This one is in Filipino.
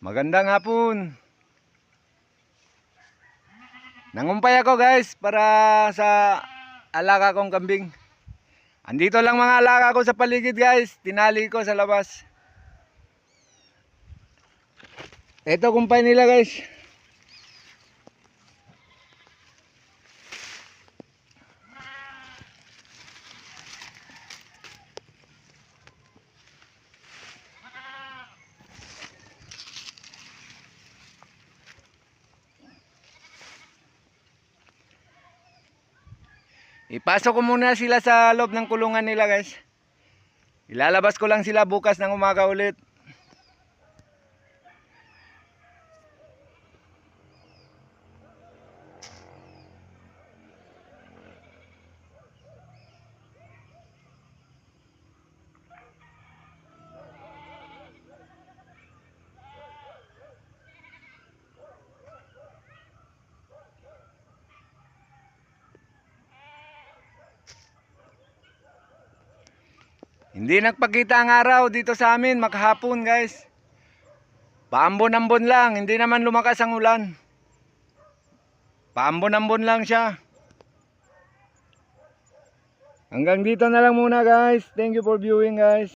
Magandang hapon. Nangumpay ako guys para sa alaga kong kambing. Andito lang mga alaga ko sa paligid guys. Tinali ko sa labas. Ito kumpay nila guys. Ipasok ko muna sila sa loob ng kulungan nila guys. Ilalabas ko lang sila bukas ng umaga ulit. Hindi nagpakita ang araw dito sa amin makahapon guys. Paambon-ambon lang, hindi naman lumakas ang ulan. Paambon-ambon lang siya. Hanggang dito na lang muna guys. Thank you for viewing guys.